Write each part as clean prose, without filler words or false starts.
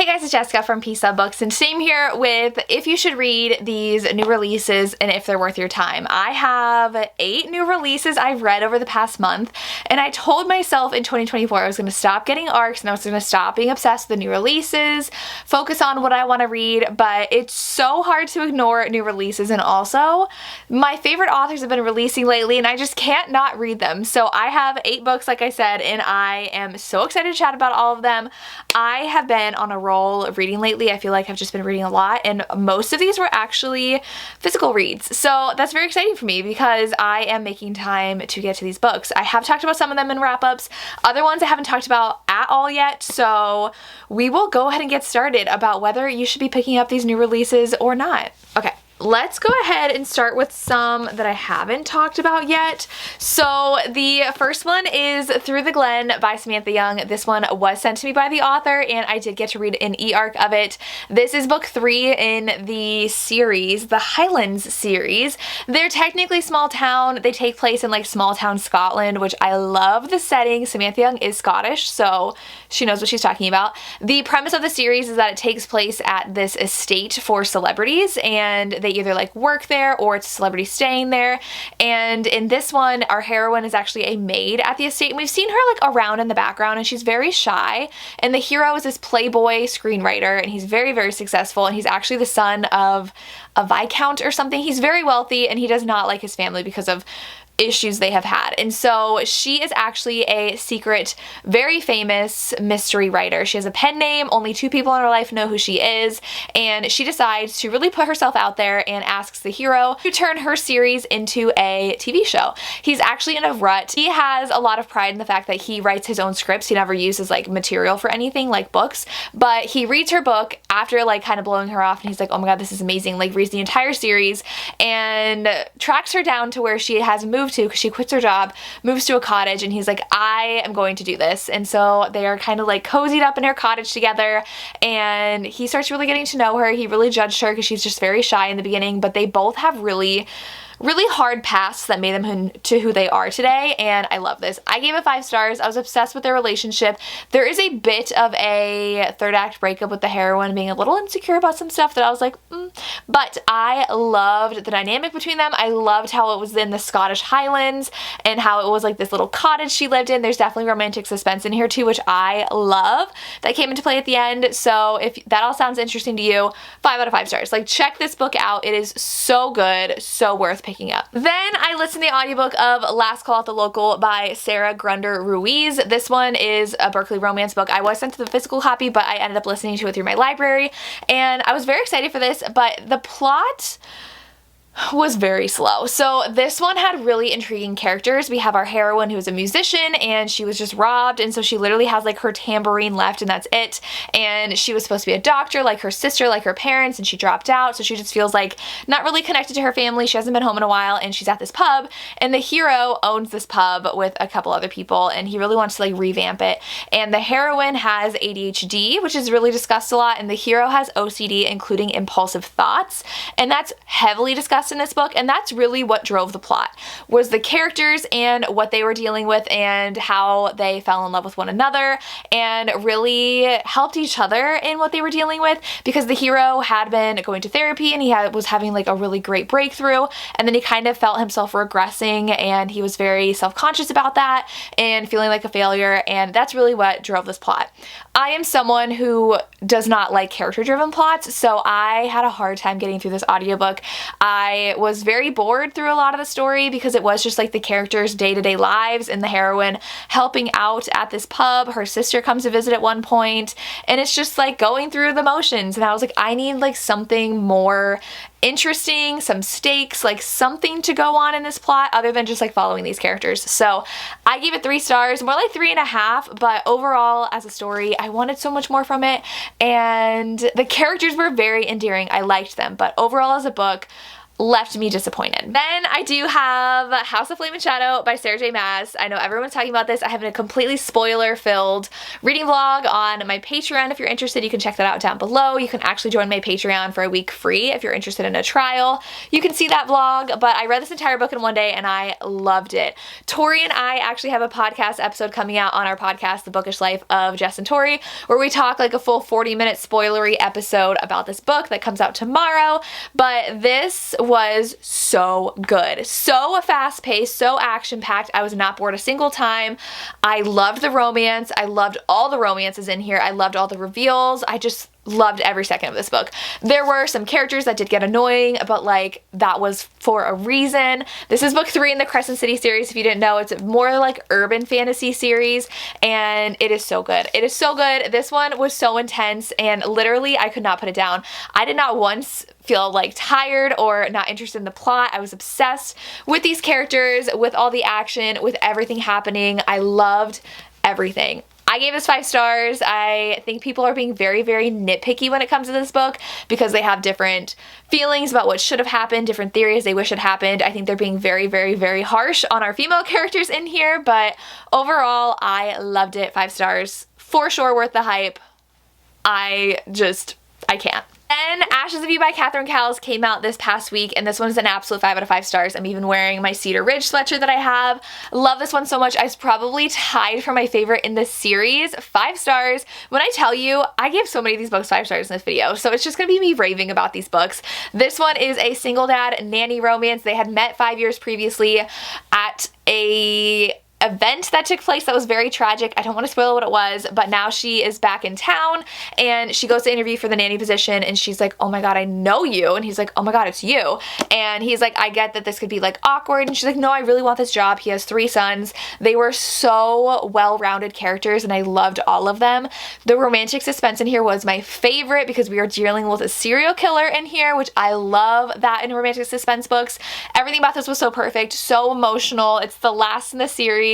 Hey guys, it's Jessica from Peace Up Books, and same here with if you should read these new releases and if they're worth your time. I have 8 new releases I've read over the past month, and I told myself in 2024 I was going to stop getting ARCs and I was going to stop being obsessed with the new releases, focus on what I want to read, but it's so hard to ignore new releases, and also my favorite authors have been releasing lately and I just can't not read them. So I have 8 books, like I said, and I am so excited to chat about all of them. I have been on a roll of reading lately. I feel like I've just been reading a lot, and most of these were actually physical reads. So that's very exciting for me because I am making time to get to these books. I have talked about some of them in wrap-ups. Other ones I haven't talked about at all yet, so we will go ahead and get started about whether you should be picking up these new releases or not. Okay. Let's go ahead and start with some that I haven't talked about yet. So the first one is Through the Glen by Samantha Young. This one was sent to me by the author and I did get to read an e-arc of it. This is book 3 in the series, the Highlands series. They're technically small town. They take place in like small town Scotland, which I love the setting. Samantha Young is Scottish, so she knows what she's talking about. The premise of the series is that it takes place at this estate for celebrities, and they either like work there or it's a celebrity staying there. And in this one, our heroine is actually a maid at the estate, and we've seen her like around in the background, and she's very shy. And the hero is this playboy screenwriter, and he's very, very successful, and he's actually the son of a viscount or something. He's very wealthy, and he does not like his family because of issues they have had. And so she is actually a secret, very famous mystery writer. She has a pen name. Only 2 people in her life know who she is. And she decides to really put herself out there and asks the hero to turn her series into a TV show. He's actually in a rut. He has a lot of pride in the fact that he writes his own scripts. He never uses like material for anything like books, but he reads her book after like kind of blowing her off, and he's like, oh my god, this is amazing. Like reads the entire series and tracks her down to where she has moved to because she quits her job, moves to a cottage, and he's like, I am going to do this. And so they are kind of like cozied up in her cottage together, and he starts really getting to know her. He really judged her because she's just very shy in the beginning, but they both have really hard pasts that made them to who they are today, and I love this. I gave it 5 stars. I was obsessed with their relationship. There is a bit of a third act breakup with the heroine being a little insecure about some stuff that I was like, but I loved the dynamic between them. I loved how it was in the Scottish Highlands and how it was like this little cottage she lived in. There's definitely romantic suspense in here too, which I love. That came into play at the end. So if that all sounds interesting to you, 5 out of 5 stars. Like check this book out. It is so good, so worth picking up. Then I listened to the audiobook of Last Call at the Local by Sarah Grunder Ruiz. This one is a Berkeley romance book. I was sent to the physical copy, but I ended up listening to it through my library, and I was very excited for this, but the plot was very slow. So this one had really intriguing characters. We have our heroine who is a musician, and she was just robbed, and so she literally has like her tambourine left and that's it. And she was supposed to be a doctor like her sister, like her parents, and she dropped out, so she just feels like not really connected to her family. She hasn't been home in a while, and she's at this pub, and the hero owns this pub with a couple other people, and he really wants to like revamp it. And the heroine has ADHD, which is really discussed a lot, and the hero has OCD, including impulsive thoughts, and that's heavily discussed in this book. And that's really what drove the plot, was the characters and what they were dealing with and how they fell in love with one another and really helped each other in what they were dealing with, because the hero had been going to therapy and he was having like a really great breakthrough, and then he kind of felt himself regressing, and he was very self-conscious about that and feeling like a failure, and that's really what drove this plot. I am someone who does not like character-driven plots, so I had a hard time getting through this audiobook. I was very bored through a lot of the story because it was just like the characters' day-to-day lives and the heroine helping out at this pub. Her sister comes to visit at one point, and it's just like going through the motions, and I was like, I need like something more interesting, some stakes, like something to go on in this plot other than just like following these characters. So I gave it 3 stars, more like 3.5, but overall as a story, I wanted so much more from it, and the characters were very endearing. I liked them, but overall as a book, left me disappointed. Then I do have House of Flame and Shadow by Sarah J. Maas. I know everyone's talking about this. I have a completely spoiler-filled reading vlog on my Patreon. If you're interested, you can check that out down below. You can actually join my Patreon for a week free if you're interested in a trial. You can see that vlog, but I read this entire book in one day and I loved it. Tori and I actually have a podcast episode coming out on our podcast, The Bookish Life of Jess and Tori, where we talk like a full 40-minute spoilery episode about this book that comes out tomorrow. But this was so good. So fast-paced, so action-packed. I was not bored a single time. I loved the romance. I loved all the romances in here. I loved all the reveals. I just loved every second of this book. There were some characters that did get annoying, but like that was for a reason. This is book 3 in the Crescent City series. If you didn't know, it's more like urban fantasy series, and it is so good. It is so good. This one was so intense, and literally I could not put it down. I did not once feel like tired or not interested in the plot. I was obsessed with these characters, with all the action, with everything happening. I loved everything. I gave this 5 stars. I think people are being very, very nitpicky when it comes to this book because they have different feelings about what should have happened, different theories they wish had happened. I think they're being very, very, very harsh on our female characters in here, but overall, I loved it. 5 stars. For sure worth the hype. I can't. Then Ashes of You by Catherine Cowles came out this past week, and this one's an absolute 5 out of 5 stars. I'm even wearing my Cedar Ridge sweatshirt that I have. Love this one so much. I was probably tied for my favorite in this series. 5 stars. When I tell you, I gave so many of these books 5 stars in this video, so it's just gonna be me raving about these books. This one is a single dad nanny romance. They had met 5 years previously at a event that took place that was very tragic. I don't want to spoil what it was, but now she is back in town and she goes to interview for the nanny position, and she's like, oh my god, I know you. And he's like, oh my god, it's you. And he's like, I get that this could be like awkward. And she's like, no, I really want this job. He has 3 sons. They were so well-rounded characters and I loved all of them. The romantic suspense in here was my favorite because we are dealing with a serial killer in here, which I love that in romantic suspense books. Everything about this was so perfect, so emotional. It's the last in the series.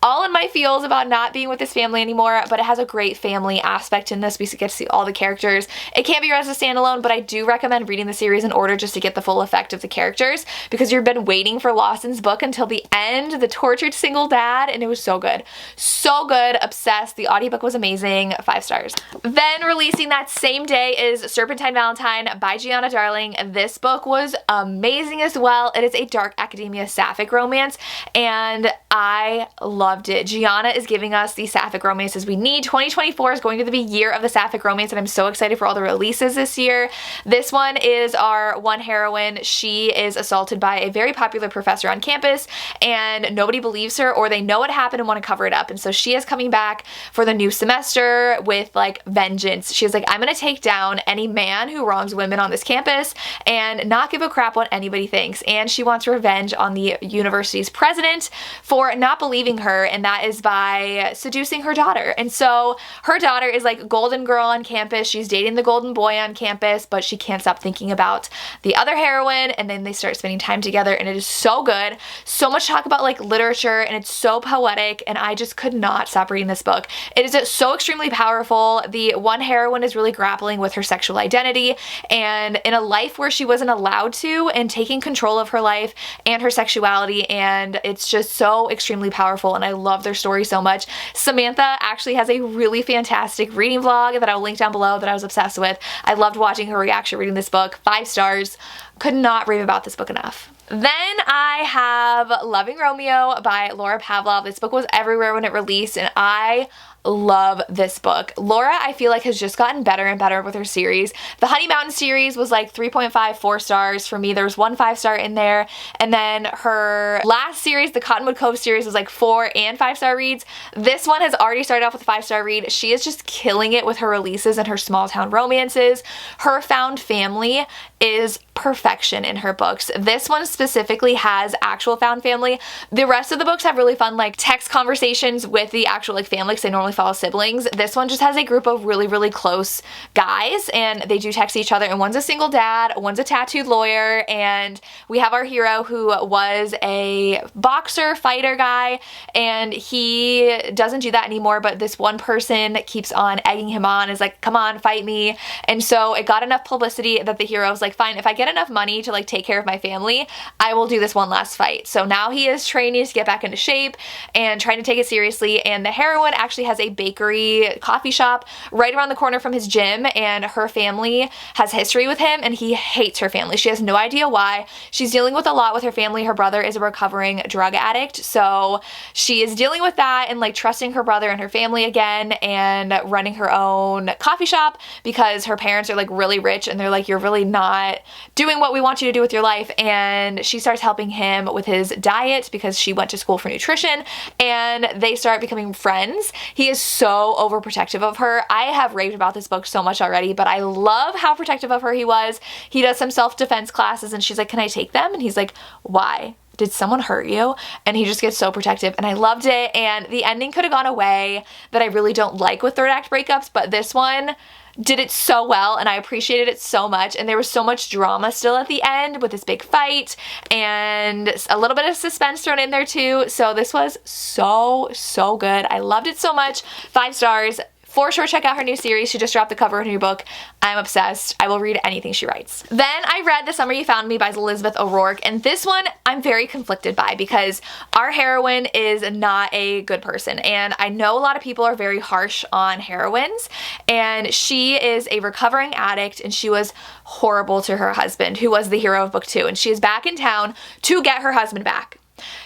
All in my feels about not being with this family anymore, but it has a great family aspect in this. We get to see all the characters. It can't be read as a standalone, but I do recommend reading the series in order just to get the full effect of the characters, because you've been waiting for Lawson's book until the end, the tortured single dad, and it was so good. So good. Obsessed. The audiobook was amazing. 5 stars. Then releasing that same day is Serpentine Valentine by Gianna Darling. This book was amazing as well. It is a dark academia sapphic romance, and I loved it. Gianna is giving us the sapphic romances we need. 2024 is going to be the year of the sapphic romance, and I'm so excited for all the releases this year. This one is our one heroine. She is assaulted by a very popular professor on campus, and nobody believes her, or they know what happened and want to cover it up. And so she is coming back for the new semester with like vengeance. She's like, I'm gonna take down any man who wrongs women on this campus and not give a crap what anybody thinks. And she wants revenge on the university's president for not believing her, and that is by seducing her daughter. And so her daughter is like golden girl on campus. She's dating the golden boy on campus, but she can't stop thinking about the other heroine, and then they start spending time together, and it is so good. So much talk about like literature, and it's so poetic, and I just could not stop reading this book. It is so extremely powerful. The one heroine is really grappling with her sexual identity and in a life where she wasn't allowed to, and taking control of her life and her sexuality, and it's just so extremely powerful, and I love their story so much. Samantha actually has a really fantastic reading vlog that I'll link down below that I was obsessed with. I loved watching her reaction reading this book. 5 stars. Could not rave about this book enough. Then I have Loving Romeo by Laura Pavlov. This book was everywhere when it released, and I love this book. Laura, I feel like, has just gotten better and better with her series. The Honey Mountain series was like 3.5, 4 stars for me. There was 1 5-star in there, and then her last series, the Cottonwood Cove series, was like 4 and 5-star reads. This one has already started off with a 5-star read. She is just killing it with her releases and her small town romances. Her found family is perfection in her books. This one specifically has actual found family. The rest of the books have really fun like text conversations with the actual like family, because they normally only follows siblings. This one just has a group of really, really close guys, and they do text each other, and one's a single dad, one's a tattooed lawyer, and we have our hero who was a boxer, fighter guy, and he doesn't do that anymore, but this one person keeps on egging him on, is like, come on, fight me. And so it got enough publicity that the hero was like, fine, if I get enough money to like take care of my family, I will do this one last fight. So now he is training to get back into shape and trying to take it seriously, and the heroine actually has a bakery coffee shop right around the corner from his gym, and her family has history with him, and he hates her family. She has no idea why. She's dealing with a lot with her family. Her brother is a recovering drug addict, so she is dealing with that and like trusting her brother and her family again, and running her own coffee shop because her parents are like really rich, and they're like, you're really not doing what we want you to do with your life. And she starts helping him with his diet because she went to school for nutrition, and they start becoming friends. He is so overprotective of her. I have raved about this book so much already, but I love how protective of her he was. He does some self-defense classes, and she's like, can I take them? And he's like, why? Did someone hurt you? And he just gets so protective, and I loved it. And the ending could have gone away that I really don't like with third act breakups, but this one did it so well, and I appreciated it so much. And there was so much drama still at the end with this big fight and a little bit of suspense thrown in there too. So this was so good. I loved it so much. 5 stars. For sure, check out her new series. She just dropped the cover of her new book. I'm obsessed. I will read anything she writes. Then I read The Summer You Found Me by Elizabeth O'Rourke, and this one I'm very conflicted by because our heroine is not a good person, and I know a lot of people are very harsh on heroines, and she is a recovering addict, and she was horrible to her husband, who was the hero of book 2, and she is back in town to get her husband back.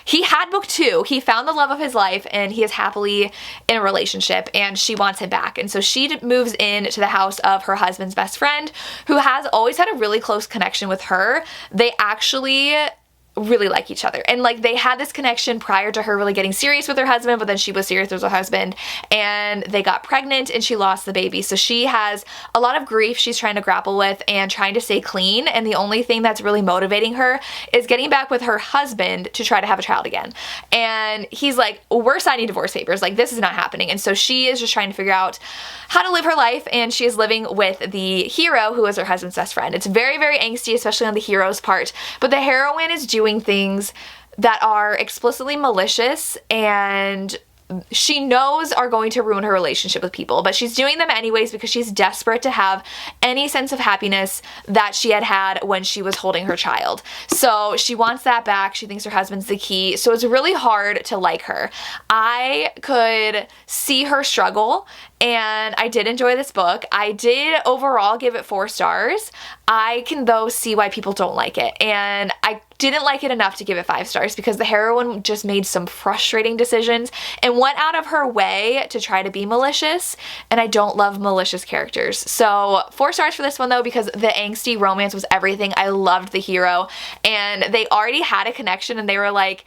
He had book 2, he found the love of his life, and he is happily in a relationship, and she wants him back. And so she moves in to the house of her husband's best friend, who has always had a really close connection with her. They actually really like each other, and like they had this connection prior to her really getting serious with her husband, but then she was serious with her husband, and they got pregnant, and she lost the baby. So she has a lot of grief she's trying to grapple with and trying to stay clean, and the only thing that's really motivating her is getting back with her husband to try to have a child again. And he's like, we're signing divorce papers, like this is not happening. And so she is just trying to figure out how to live her life, and she is living with the hero, who is her husband's best friend. It's very, very angsty, especially on the hero's part, but the heroine is doing things that are explicitly malicious and she knows are going to ruin her relationship with people, but she's doing them anyways because she's desperate to have any sense of happiness that she had had when she was holding her child. So she wants that back. She thinks her husband's the key. So it's really hard to like her. I could see her struggle, and I did enjoy this book. I did overall give it 4 stars. I can though see why people don't like it, and I didn't like it enough to give it 5 stars because the heroine just made some frustrating decisions and went out of her way to try to be malicious, and I don't love malicious characters. So 4 stars for this one though, because the angsty romance was everything. I loved the hero, and they already had a connection, and they were like,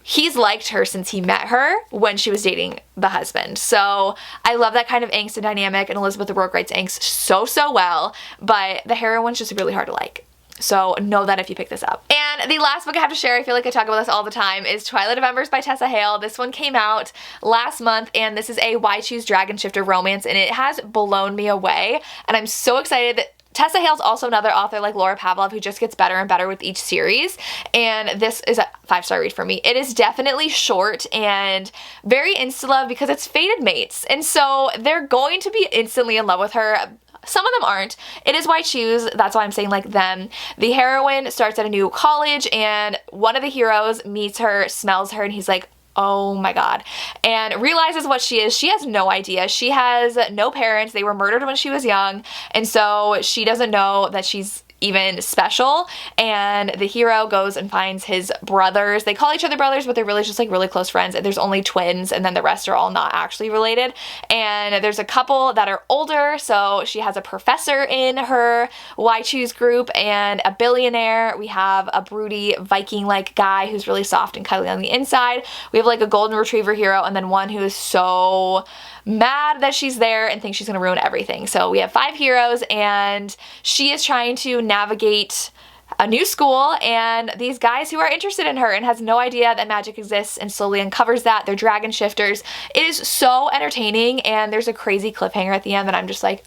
he's liked her since he met her when she was dating the husband. So I love that kind of angst and dynamic, and Elizabeth O'Rourke writes angst so well, but the heroine's just really hard to like. So know that if you pick this up. And the last book I have to share, I feel like I talk about this all the time, is Twilight of Embers by Tessa Hale. This one came out last month, and this is a Why Choose Dragon Shifter romance, and it has blown me away, and I'm so excited that Tessa Hale's also another author like Laura Pavlov who just gets better and better with each series, and this is a 5-star read for me. It is definitely short and very insta-love because it's fated mates, and so they're going to be instantly in love with her. Some of them aren't. It is why I choose. That's why I'm saying like them. The heroine starts at a new college, and one of the heroes meets her, smells her, and he's like, oh my god, and realizes what she is. She has no idea. She has no parents. They were murdered when she was young, and so she doesn't know that she's even special. And the hero goes and finds his brothers. They call each other brothers, but they're really just like really close friends, and there's only twins, and then the rest are all not actually related. And there's a couple that are older, so she has a professor in her Why Choose group and a billionaire. We have a broody Viking-like guy who's really soft and cuddly on the inside. We have like a golden retriever hero, and then one who is so mad that she's there and thinks she's gonna ruin everything. So we have 5 heroes, and she is trying to navigate a new school and these guys who are interested in her and has no idea that magic exists and slowly uncovers that. They're dragon shifters. It is so entertaining, and there's a crazy cliffhanger at the end that I'm just like,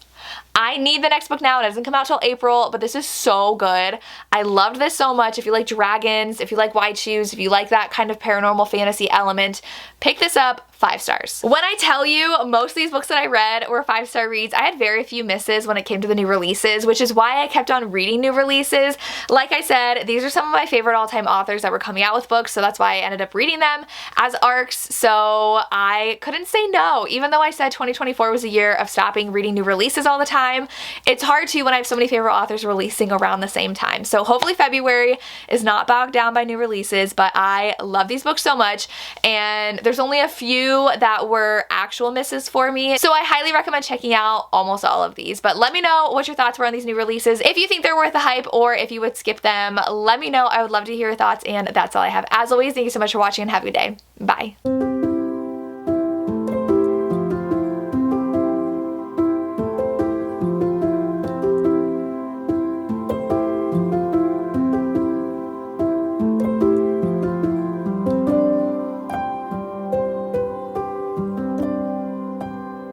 I need the next book now. It doesn't come out till April, but this is so good. I loved this so much. If you like dragons, if you like white shoes, if you like that kind of paranormal fantasy element, pick this up. 5 stars. When I tell you most of these books that I read were 5-star reads, I had very few misses when it came to the new releases, which is why I kept on reading new releases. Like I said, these are some of my favorite all-time authors that were coming out with books, so that's why I ended up reading them as arcs, so I couldn't say no. Even though I said 2024 was a year of stopping reading new releases all the time, it's hard to when I have so many favorite authors releasing around the same time. So hopefully February is not bogged down by new releases, but I love these books so much, and there's only a few that were actual misses for me, so I highly recommend checking out almost all of these. But let me know what your thoughts were on these new releases. If you think they're worth the hype or if you would skip them, let me know. I would love to hear your thoughts, and that's all I have. As always, thank you so much for watching and have a good day. Bye.